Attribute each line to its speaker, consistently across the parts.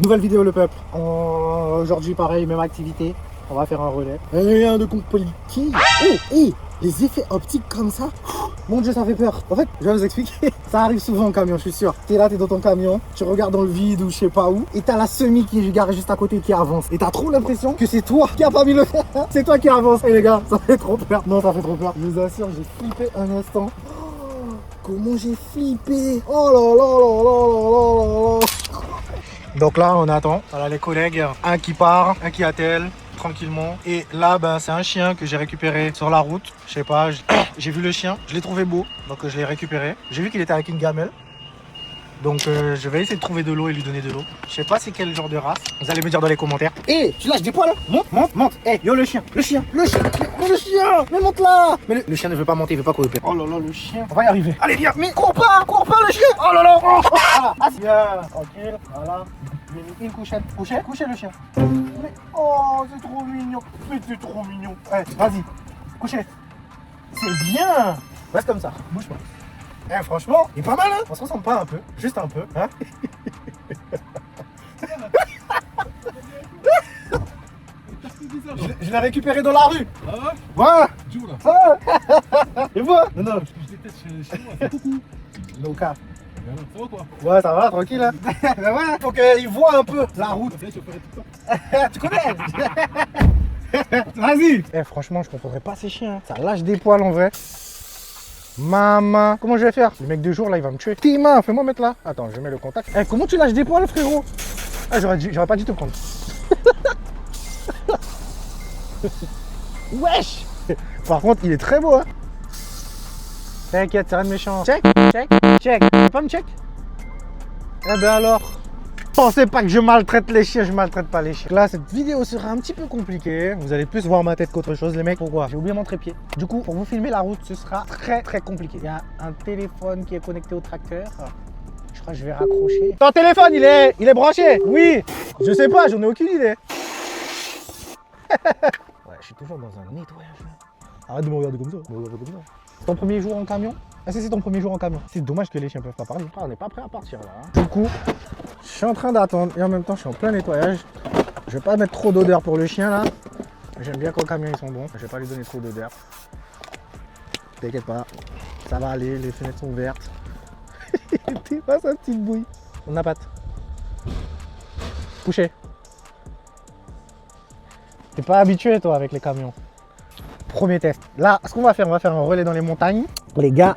Speaker 1: Nouvelle vidéo le peuple. Aujourd'hui pareil, même activité. On va faire un relais. Rien de compliqué. Oh, les effets optiques comme ça. Mon dieu, ça fait peur. En fait, je vais vous expliquer. Ça arrive souvent en camion, je suis sûr. T'es là, t'es dans ton camion, tu regardes dans le vide ou je sais pas où, et t'as la semi qui est garée juste à côté qui avance. Et t'as trop l'impression que c'est toi qui a pas mis le frein. C'est toi qui avance. Et les gars, ça fait trop peur. Non, ça fait trop peur. Je vous assure, j'ai flippé un instant. Oh, comment j'ai flippé. Oh là là là là là là là. Donc là, on attend. Voilà les collègues. Un qui part, un qui attelle tranquillement. Et là, ben, c'est un chien que j'ai récupéré sur la route. Je sais pas, j'ai vu le chien, je l'ai trouvé beau, donc je l'ai récupéré. J'ai vu qu'il était avec une gamelle. Donc je vais essayer de trouver de l'eau et lui donner de l'eau. Je sais pas c'est quel genre de race. Vous allez me dire dans les commentaires. Tu lâches des poils hein. Monte, monte, monte. Yo le chien. Mais monte là. Mais le chien ne veut pas monter, il veut pas courir. Oh là là, le chien. On va y arriver. Allez viens. Mais cours pas le chien. Oh là là. Voilà. Bien, tranquille. Voilà. Une couchette. Couchez le chien. Mais, oh, c'est trop mignon. Mais c'est trop mignon. Vas-y. Couchez. C'est bien. Reste comme ça. Bouge pas. Franchement, il est pas mal, hein. On se ressemble pas un peu, juste un peu, hein. Je l'ai récupéré dans la rue.
Speaker 2: Ah ouais?
Speaker 1: Voilà.
Speaker 2: Joue là.
Speaker 1: Et voilà. Non.
Speaker 2: Je déteste chez moi, c'est coucou.
Speaker 1: Loca.
Speaker 2: Ça va quoi?
Speaker 1: Ouais, ça va, tranquille, hein. Ben voilà, faut qu'il voit un peu la route.
Speaker 2: Tu vas
Speaker 1: Tu connais. Vas-y. Franchement, je comprendrais pas ces chiens. Ça lâche des poils en vrai. Maman, comment je vais faire? Le mec de jour là, il va me tuer. Tes mains, fais-moi mettre là. Attends, je mets le contact. Comment tu lâches des poils, frérot? J'aurais pas dû te prendre. Wesh. Par contre, il est très beau, hein. T'inquiète, c'est rien de méchant. Check. Tu veux pas me check? Eh ben alors. Pensez pas que je maltraite les chiens, je maltraite pas les chiens. Là, cette vidéo sera un petit peu compliquée. Vous allez plus voir ma tête qu'autre chose, les mecs. Pourquoi? J'ai oublié mon trépied. Du coup, pour vous filmer la route, ce sera très compliqué. Il y a un téléphone qui est connecté au tracteur. Je crois que je vais raccrocher. Ton téléphone, il est branché? Oui. Je sais pas, j'en ai aucune idée. Ouais, je suis toujours dans un nettoyage. Arrête de me regarder comme ça. C'est ton premier jour en camion? Est-ce que c'est ton premier jour en camion? C'est dommage que les chiens peuvent pas parler. On n'est pas prêt à partir là. Hein. Du coup, je suis en train d'attendre et en même temps je suis en plein nettoyage. Je vais pas mettre trop d'odeur pour le chien là. J'aime bien quand le camion ils sont bons. Je vais pas lui donner trop d'odeur. T'inquiète pas, ça va aller, les fenêtres sont ouvertes. T'es pas sa petite bouille. On a patte. Couché. T'es pas habitué toi avec les camions. Premier test. Là, ce qu'on va faire, on va faire un relais dans les montagnes. Les gars,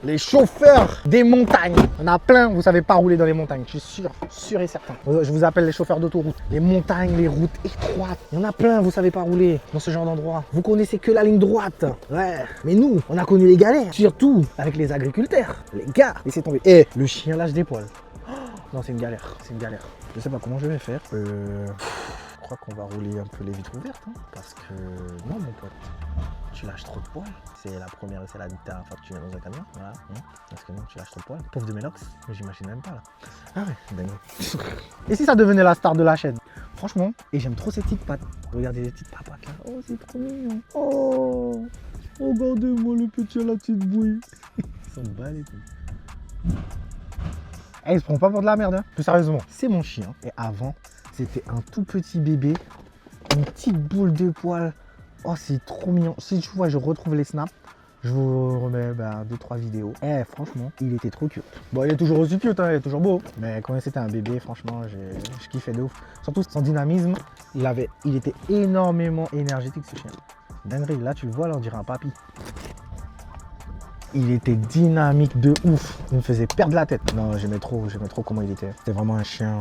Speaker 1: les chauffeurs des montagnes. On a plein, vous savez pas rouler dans les montagnes, je suis sûr et certain. Je vous appelle les chauffeurs d'autoroute. Les montagnes, les routes étroites. Il y en a plein, vous savez pas rouler dans ce genre d'endroit. Vous connaissez que la ligne droite. Ouais, mais nous, on a connu les galères. Surtout avec les agriculteurs. Les gars, laissez tomber. Le chien lâche des poils. Oh, non, c'est une galère, Je sais pas comment je vais faire. Je crois qu'on va rouler un peu les vitres ouvertes, hein, parce que non mon pote, tu lâches trop de poils. C'est la première et c'est la dernière fois que tu viens dans un camion, voilà. Parce que non, tu lâches trop de poils. Pauvre de Mélox, mais j'imagine même pas là. Ah ouais, dingue. Et si ça devenait la star de la chaîne? Franchement, et j'aime trop ces petites pattes. Regardez les petites papates là. Oh, c'est trop mignon. Oh, regardez-moi le petit à la petite bouille. Ils sont bas les couilles. Il se prend pas pour de la merde, hein. Plus sérieusement, c'est mon chien. Et avant, c'était un tout petit bébé, une petite boule de poils. Oh, c'est trop mignon. Si tu vois, je retrouve les snaps, je vous remets 2-3 vidéos. Franchement, il était trop cute. Bon, il est toujours aussi cute, hein, il est toujours beau. Mais quand c'était un bébé, franchement, je kiffais de ouf. Surtout son dynamisme, il était énormément énergétique ce chien. Dinguerie, là tu le vois, là on dirait un papy. Il était dynamique de ouf. Il me faisait perdre la tête. Non, j'aimais trop comment il était. C'était vraiment un chien.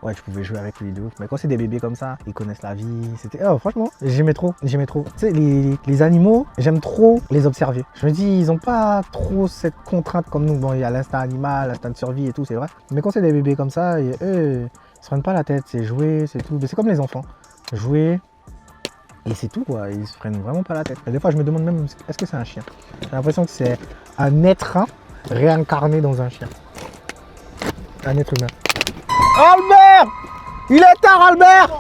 Speaker 1: Ouais, je pouvais jouer avec lui de ouf. Mais quand c'est des bébés comme ça, ils connaissent la vie. C'était. Oh, franchement, j'aimais trop. Tu sais, les animaux, j'aime trop les observer. Je me dis, ils ont pas trop cette contrainte comme nous. Bon, il y a l'instinct animal, l'instinct de survie et tout, c'est vrai. Mais quand c'est des bébés comme ça, eux, ils se prennent pas la tête. C'est jouer, c'est tout. Mais c'est comme les enfants. Jouer. Et c'est tout quoi, ils se prennent vraiment pas la tête. Et des fois je me demande même, est-ce que c'est un chien? J'ai l'impression que c'est un être réincarné dans un chien. Un être humain. Albert! Il est tard Albert!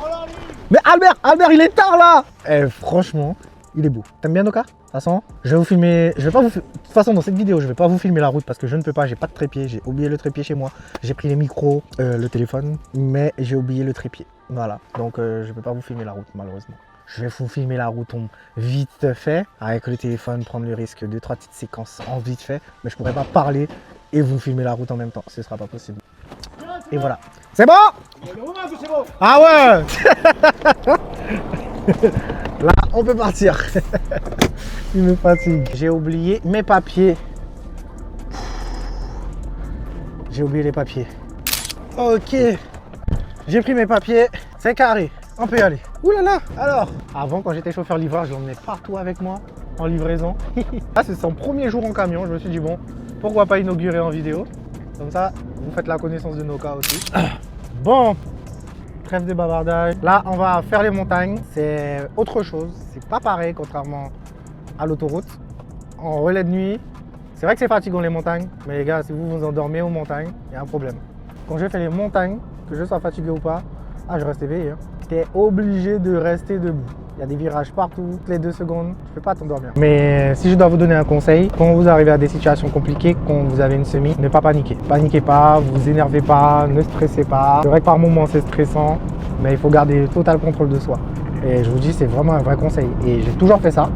Speaker 1: Mais Albert, il est tard là! Franchement, il est beau. T'aimes bien Noka? De toute façon, je vais vous filmer, je vais pas vous... De toute façon, dans cette vidéo, je vais pas vous filmer la route parce que je ne peux pas, j'ai pas de trépied, j'ai oublié le trépied chez moi. J'ai pris les micros, le téléphone, mais j'ai oublié le trépied. Voilà, donc je peux pas vous filmer la route malheureusement. Je vais vous filmer la route vite fait, avec le téléphone, prendre le risque de 3 petites séquences en vite fait, mais je pourrais pas parler et vous filmer la route en même temps, ce sera pas possible. Et voilà. C'est bon? Ah ouais. Là, on peut partir. Il me fatigue. J'ai oublié mes papiers. J'ai oublié les papiers. Ok. J'ai pris mes papiers. C'est carré. On peut y aller. Ouh là là. Alors, avant, quand j'étais chauffeur-livreur, je l'emmenais partout avec moi en livraison. Là, c'est son premier jour en camion. Je me suis dit, bon, pourquoi pas inaugurer en vidéo? Comme ça, vous faites la connaissance de Noka aussi. Bon. Trêve de bavardage. Là, on va faire les montagnes. C'est autre chose. C'est pas pareil, contrairement à l'autoroute. En relais de nuit, c'est vrai que c'est fatigant les montagnes. Mais les gars, si vous vous endormez aux montagnes, il y a un problème. Quand je fais les montagnes, que je sois fatigué ou pas, je reste éveillé. Hein. T'es obligé de rester debout. Il y a des virages partout, toutes les 2 secondes, tu peux pas t'endormir. Mais si je dois vous donner un conseil, quand vous arrivez à des situations compliquées, quand vous avez une semi, ne pas paniquer. Paniquez pas, vous énervez pas, ne stressez pas. C'est vrai que par moments c'est stressant, mais il faut garder le total contrôle de soi. Et je vous dis, c'est vraiment un vrai conseil. Et j'ai toujours fait ça,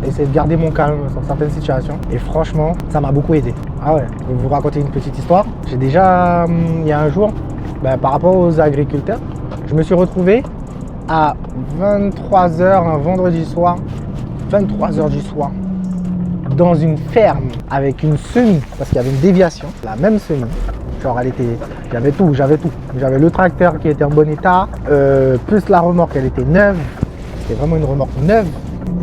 Speaker 1: essayer de garder mon calme sur certaines situations. Et franchement, ça m'a beaucoup aidé. Ah ouais, je vais vous raconter une petite histoire. J'ai déjà, il y a un jour, par rapport aux agriculteurs, je me suis retrouvé à 23h un vendredi soir, 23h du soir, dans une ferme avec une semi, parce qu'il y avait une déviation, la même semi. Genre elle était, j'avais tout. J'avais le tracteur qui était en bon état, plus la remorque, elle était neuve. C'était vraiment une remorque neuve.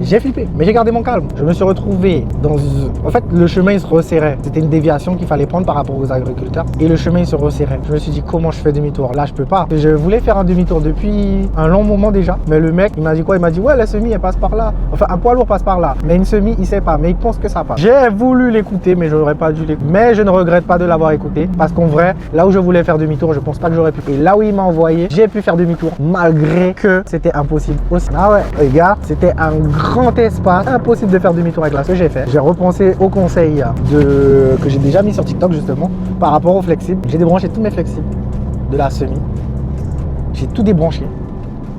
Speaker 1: J'ai flippé, mais j'ai gardé mon calme. Je me suis retrouvé dans... En fait, le chemin, il se resserrait. C'était une déviation qu'il fallait prendre par rapport aux agriculteurs. Et le chemin, il se resserrait. Je me suis dit, comment je fais demi-tour? Là, je peux pas. Je voulais faire un demi-tour depuis un long moment déjà. Mais le mec, il m'a dit quoi? Il m'a dit, ouais, la semi, elle passe par là. Enfin, un poids lourd passe par là. Mais une semi, il sait pas. Mais il pense que ça passe. J'ai voulu l'écouter, mais je n'aurais pas dû l'écouter. Mais je ne regrette pas de l'avoir écouté. Parce qu'en vrai, là où je voulais faire demi-tour, je pense pas que j'aurais pu. Et là où il m'a envoyé, j'ai pu faire demi-tour. Malgré que c'était impossible aussi. Ah ouais, les gars, c'était un grand espace. Impossible de faire demi-tour avec là, ce que j'ai fait. J'ai repensé au conseil que j'ai déjà mis sur TikTok justement par rapport aux flexibles. J'ai débranché tous mes flexibles de la semi. J'ai tout débranché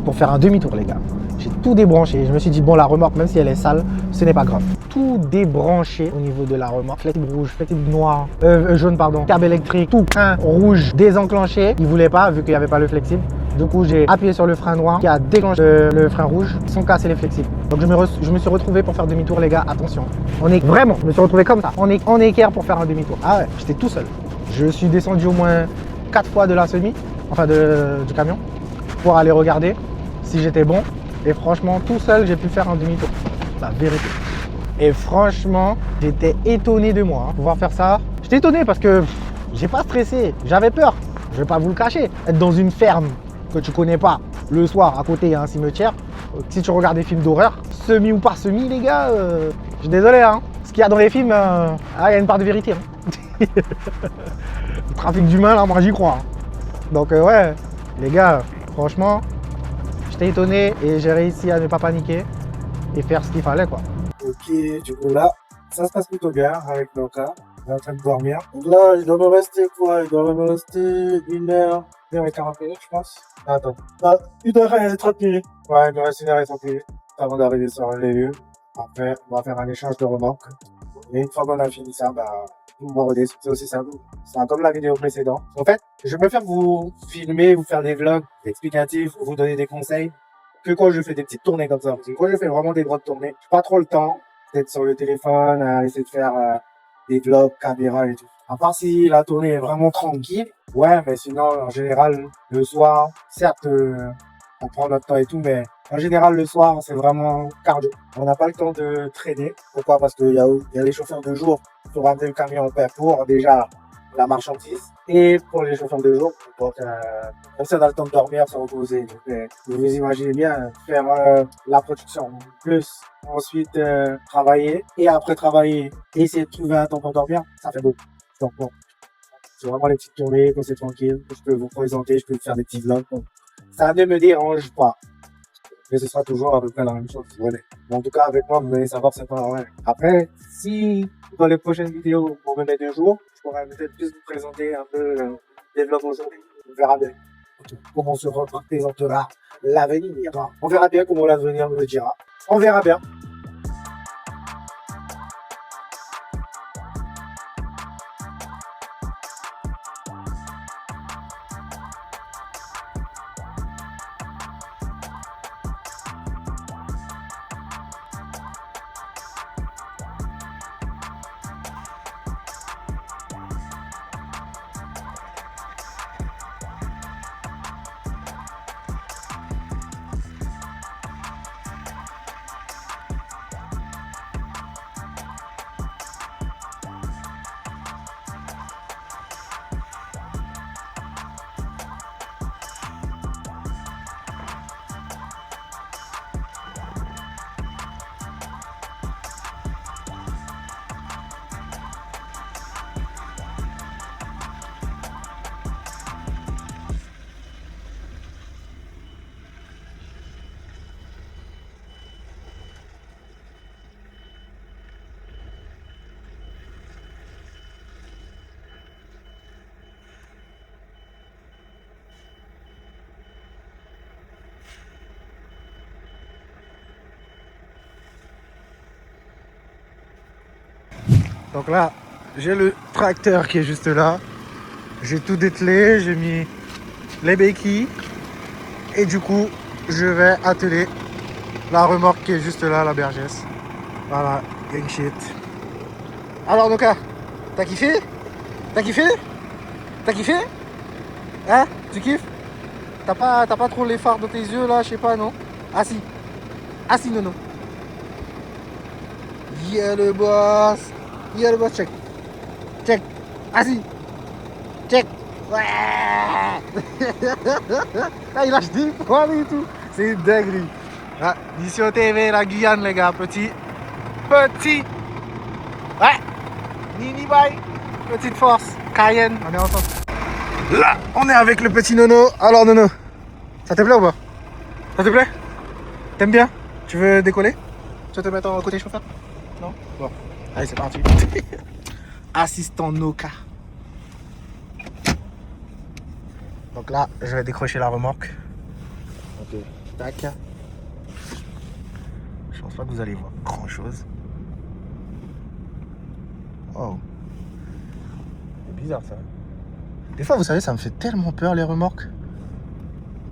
Speaker 1: pour faire un demi-tour les gars. J'ai tout débranché. Je me suis dit bon, la remorque, même si elle est sale, ce n'est pas grave. Tout débranché au niveau de la remorque. Flexible rouge, flexible noir, jaune pardon, câble électrique, tout un rouge désenclenché. Il voulait pas vu qu'il n'y avait pas le flexible. Du coup, j'ai appuyé sur le frein noir qui a déclenché le frein rouge sans casser les flexibles. Donc, je me suis retrouvé pour faire demi-tour, les gars. Attention, je me suis retrouvé comme ça. En équerre pour faire un demi-tour. Ah ouais, j'étais tout seul. Je suis descendu au moins 4 fois de la semi, enfin du camion, pour aller regarder si j'étais bon. Et franchement, tout seul, j'ai pu faire un demi-tour. La vérité. Et franchement, j'étais étonné de moi. Pouvoir faire ça, j'étais étonné parce que j'ai pas stressé. J'avais peur. Je vais pas vous le cacher. Être dans une ferme que tu connais pas, le soir, à côté, il y a un cimetière. Si tu regardes des films d'horreur, semi ou par semi, les gars, je suis désolé. Hein. Ce qu'il y a dans les films, il y a une part de vérité. Hein. Le trafic d'humains, là, moi, j'y crois. Hein. Donc, ouais, les gars, franchement, j'étais étonné et j'ai réussi à ne pas paniquer et faire ce qu'il fallait, quoi.
Speaker 3: Ok, du coup, là, ça se passe plutôt bien avec Noka. On est en train de dormir. Donc là, il doit me rester quoi? Il doit me rester 1h40 minutes, je pense. Attends. Ah, 1h30 minutes. Ouais, il me reste 1h30 minutes avant d'arriver sur les lieux. Après, on va faire un échange de remorques. Et une fois qu'on a fini ça, vous me redescendez. C'est aussi simple. C'est comme la vidéo précédente. En fait, je préfère vous filmer, vous faire des vlogs explicatifs, vous donner des conseils, que quand je fais des petites tournées comme ça. Parce que quand je fais vraiment des grandes tournées, j'ai pas trop le temps d'être sur le téléphone, à essayer de faire des vlogs, caméra et tout. À part si la tournée est vraiment tranquille, ouais, mais sinon, en général, le soir, certes, on prend notre temps et tout, mais en général, le soir, c'est vraiment cardio. On n'a pas le temps de traîner. Pourquoi? Parce qu'il y a les chauffeurs de jour pour ramener le camion en paix pour déjà la marchandise. Et pour les chauffeurs de jour, donc, comme ça, on a le temps de dormir, se reposer. Donc, vous imaginez bien faire la production plus ensuite travailler et après travailler essayer de trouver un temps pour dormir, ça fait beaucoup. Donc bon, c'est vraiment les petites tournées quand c'est tranquille, que je peux vous présenter, je peux faire des petits vlogs. Donc, ça ne me dérange pas. mais ce sera toujours à peu près la même chose. Voilà. Mais en tout cas, avec moi, vous allez savoir c'est pas vrai. Après, si dans les prochaines vidéos, vous revenez d'un jour, je pourrais peut-être plus vous présenter un peu le développement aujourd'hui. On verra bien comment se représentera l'avenir. On verra bien comment l'avenir nous le dira. On verra bien.
Speaker 1: Donc là, j'ai le tracteur qui est juste là. J'ai tout dételé, j'ai mis les béquilles. Et du coup, je vais atteler la remorque qui est juste là, la bergesse. Voilà, gang shit. Alors Noka, t'as kiffé? T'as kiffé? T'as kiffé? Hein? Tu kiffes? T'as pas trop les phares dans tes yeux là, je sais pas, non? Ah si. Ah si, non, non. Yeah le boss. Yeah le boss, check. Check. Ah si. Check. Ouais. Ah, il lâche des poils et tout. C'est une dinguerie. Ah, Mission TV, la Guyane, les gars. Petit. Ouais. Nini bye. Petite force. Cayenne. On est ensemble. Là, on est avec le petit Nono. Alors, Nono, ça te plaît ou pas? Ça te plaît? T'aimes bien? Tu veux décoller? Tu veux te mettre en côté chauffeur? Non? Bon. Allez, c'est parti. Assistant Noka. Donc là, je vais décrocher la remorque. Ok, tac. Je pense pas que vous allez voir grand chose. Oh. C'est bizarre ça. Des fois, vous savez, ça me fait tellement peur les remorques.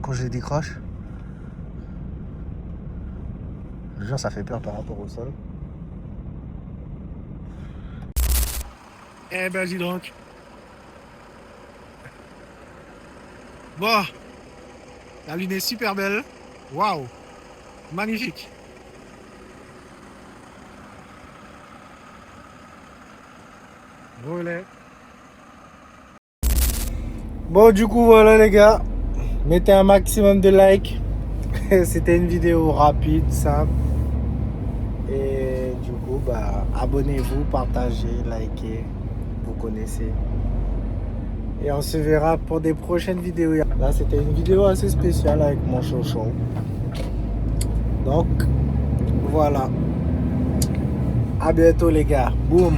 Speaker 1: Quand je les décroche. Je jure, ça fait peur par rapport au sol.
Speaker 2: Eh ben, dis donc. Bon. La lune est super belle. Waouh. Magnifique. Relais.
Speaker 1: Bon, du coup, voilà les gars. Mettez un maximum de likes. C'était une vidéo rapide, simple. Et du coup, bah, abonnez-vous, partagez, likez. Vous connaissez. Et on se verra pour des prochaines vidéos. Là, c'était une vidéo assez spéciale avec mon chouchou. Donc, voilà. À bientôt les gars. Boum.